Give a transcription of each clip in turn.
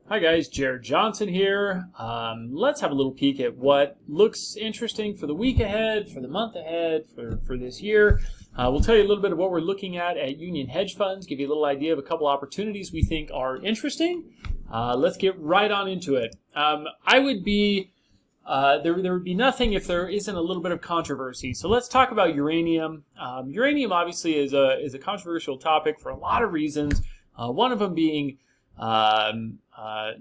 Hi guys, Jared Johnson here. Let's have a little peek at what looks interesting for the week ahead, for the month ahead, for this year. We'll tell you a little bit of what we're looking at Union Hedge Funds, give you a little idea of a couple opportunities we think are interesting. Let's get right on into it. There would be nothing if there isn't a little bit of controversy. So let's talk about uranium. Uranium obviously is a controversial topic for a lot of reasons. One of them being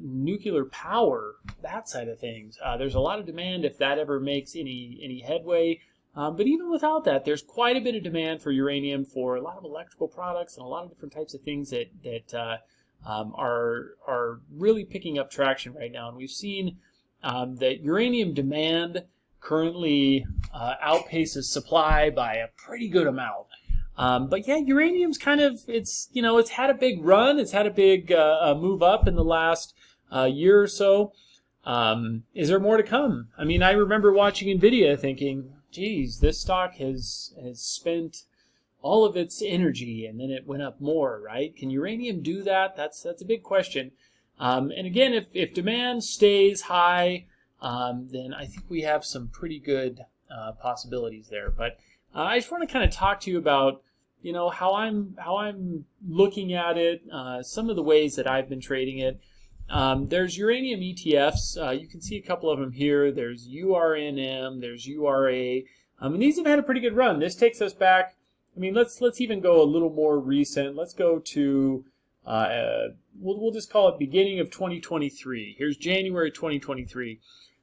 nuclear power, that side of things. There's a lot of demand if that ever makes any headway. But even without that, there's quite a bit of demand for uranium for a lot of electrical products and a lot of different types of things that are really picking up traction right now. And we've seen that uranium demand currently outpaces supply by a pretty good amount. But yeah, uranium's kind of, it's had a big run. It's had a big move up in the last year or so. Is there more to come? I mean, I remember watching NVIDIA thinking, geez, this stock has spent all of its energy and then it went up more, right? Can uranium do that? That's a big question. And again, if demand stays high, then I think we have some pretty good possibilities there. But I just want to kind of talk to you about how I'm looking at it, some of the ways that I've been trading it. There's uranium ETFs. You can see a couple of them here. There's URNM, there's URA, and these have had a pretty good run. This takes us back. I mean, let's even go a little more recent. Let's go to we'll just call it beginning of 2023. Here's January 2023.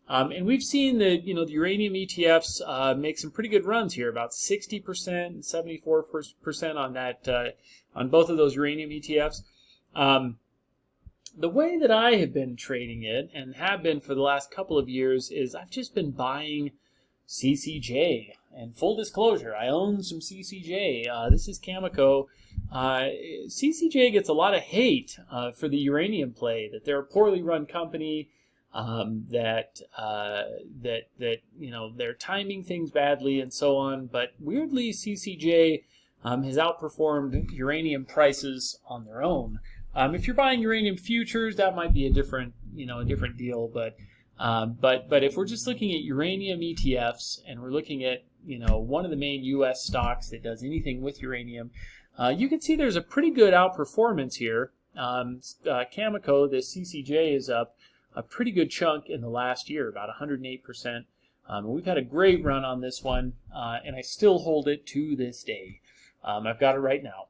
And we've seen that the uranium ETFs make some pretty good runs here, about 60% and 74% on that on both of those uranium ETFs. The way that I have been trading it and have been for the last couple of years is I've just been buying CCJ. And full disclosure, I own some CCJ. This is Cameco. CCJ gets a lot of hate for the uranium play, that they're a poorly run company. That they're timing things badly and so on, but weirdly CCJ has outperformed uranium prices on their own. If you're buying uranium futures, that might be a different deal. But if we're just looking at uranium ETFs and we're looking at one of the main U.S. stocks that does anything with uranium, you can see there's a pretty good outperformance here. Cameco, the CCJ, is up a pretty good chunk in the last year, about 108%. We've had a great run on this one, and I still hold it to this day. I've got it right now,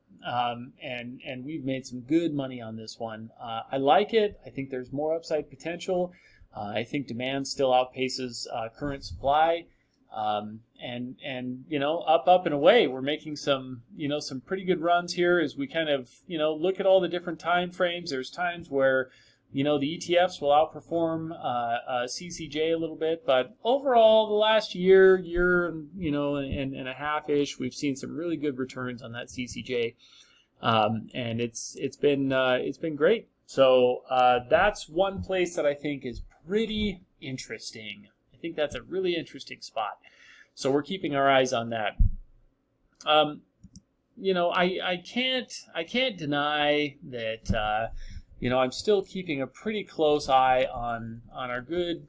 and we've made some good money on this one. I like it. I think there's more upside potential. I think demand still outpaces current supply, and up and away. We're making some pretty good runs here as we kind of look at all the different time frames. There's times where the ETFs will outperform CCJ a little bit, but overall, the last year and a half-ish, we've seen some really good returns on that CCJ, and it's been great. So that's one place that I think is pretty interesting. I think that's a really interesting spot. So we're keeping our eyes on that. I can't deny that. I'm still keeping a pretty close eye on our good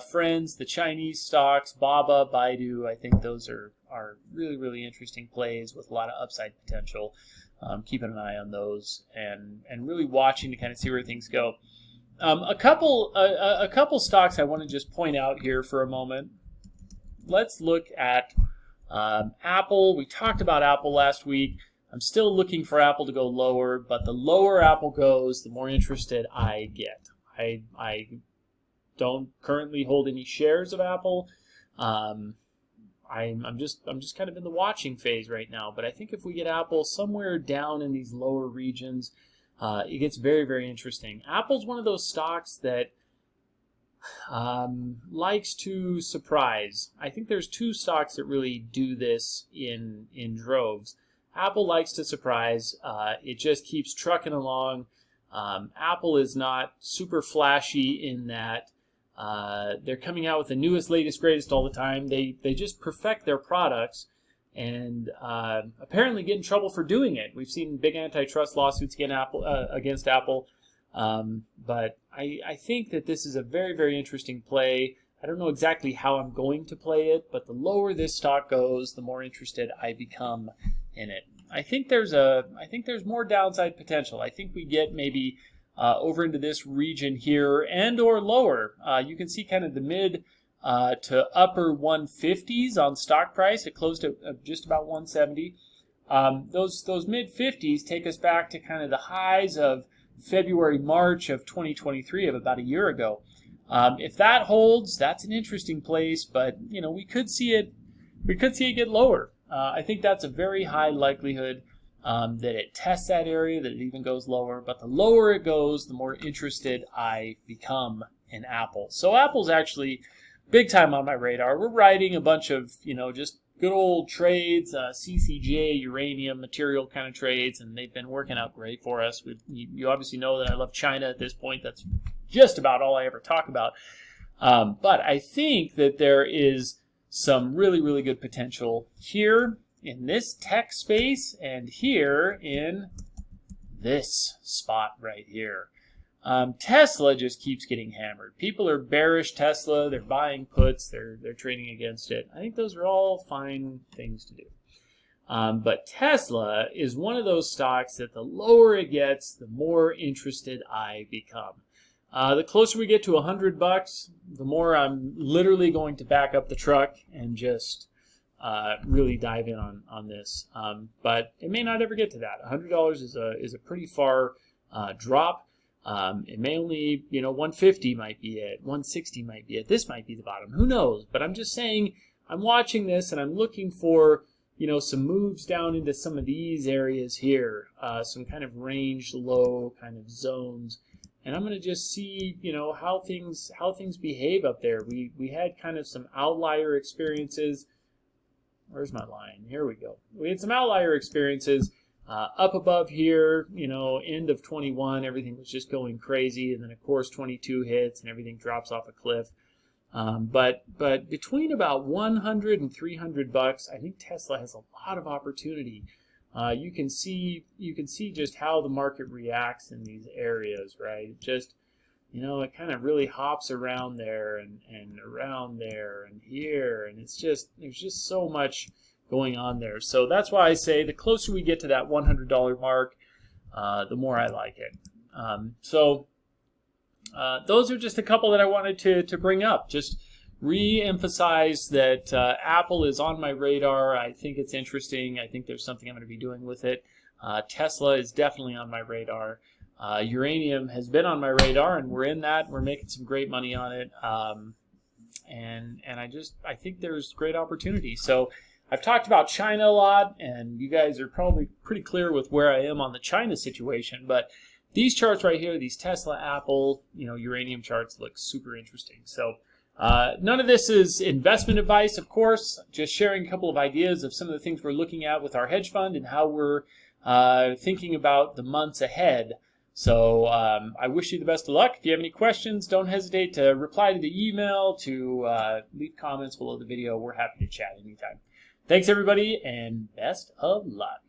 friends, the Chinese stocks, Baba, Baidu. I think those are really, really interesting plays with a lot of upside potential. Keeping an eye on those and really watching to kind of see where things go. A couple stocks I want to just point out here for a moment. Let's look at Apple. We talked about Apple last week. I'm still looking for Apple to go lower, but the lower Apple goes, the more interested I get. I don't currently hold any shares of Apple. I'm just kind of in the watching phase right now. But I think if we get Apple somewhere down in these lower regions, it gets very, very interesting. Apple's one of those stocks that likes to surprise. I think there's two stocks that really do this in droves. Apple likes to surprise. It just keeps trucking along. Apple is not super flashy in that they're coming out with the newest, latest, greatest all the time. They just perfect their products and apparently get in trouble for doing it. We've seen big antitrust lawsuits against Apple But I think that this is a very, very interesting play. I don't know exactly how I'm going to play it, but the lower this stock goes, the more interested I become in it. I think there's more downside potential. I think we get maybe over into this region here and or lower. You can see kind of the mid to upper 150s on stock price. It closed at just about 170. Those mid 50s take us back to kind of the highs of February, March of 2023, of about a year ago. If that holds, that's an interesting place, but you know, we could see it get lower. I think that's a very high likelihood that it tests that area, that it even goes lower. But the lower it goes, the more interested I become in Apple. So Apple's actually big time on my radar. We're writing a bunch of, you know, just good old trades, CCJ, uranium, material kind of trades, and they've been working out great for us. You obviously know that I love China at this point. That's just about all I ever talk about. But I think that there is some really, really good potential here in this tech space and here in this spot right here. Tesla just keeps getting hammered. People are bearish Tesla. They're buying puts. They're trading against it. I think those are all fine things to do. But Tesla is one of those stocks that the lower it gets, the more interested I become. The closer we get to $100, the more I'm literally going to back up the truck and just really dive in on this. But it may not ever get to that. $100 is a pretty far drop. It may only, 150 might be it, 160 might be it. This might be the bottom. Who knows? But I'm just saying, I'm watching this and I'm looking for, some moves down into some of these areas here, some kind of range low kind of zones. And I'm going to just see, how things behave up there. We had kind of some outlier experiences. Where's my line? Here we go. We had some outlier experiences. Up above here, end of 21, everything was just going crazy, and then of course 22 hits and everything drops off a cliff. But between about 100 and 300 bucks, I think Tesla has a lot of opportunity. You can see just how the market reacts in these areas, right? It just, it kind of really hops around there and around there and here, and there's just so much going on there. So that's why I say the closer we get to that $100 mark, the more I like it. Those are just a couple that I wanted to bring up. Just re-emphasize that Apple is on my radar. I think it's interesting. I think there's something I'm going to be doing with it. Tesla is definitely on my radar. Uranium has been on my radar, and we're in that. We're making some great money on it. And I think there's great opportunity. So I've talked about China a lot, and you guys are probably pretty clear with where I am on the China situation, but these charts right here, these Tesla, Apple, uranium charts look super interesting. So none of this is investment advice, of course, just sharing a couple of ideas of some of the things we're looking at with our hedge fund and how we're thinking about the months ahead. So I wish you the best of luck. If you have any questions, don't hesitate to reply to the email, to leave comments below the video. We're happy to chat anytime. Thanks, everybody, and best of luck.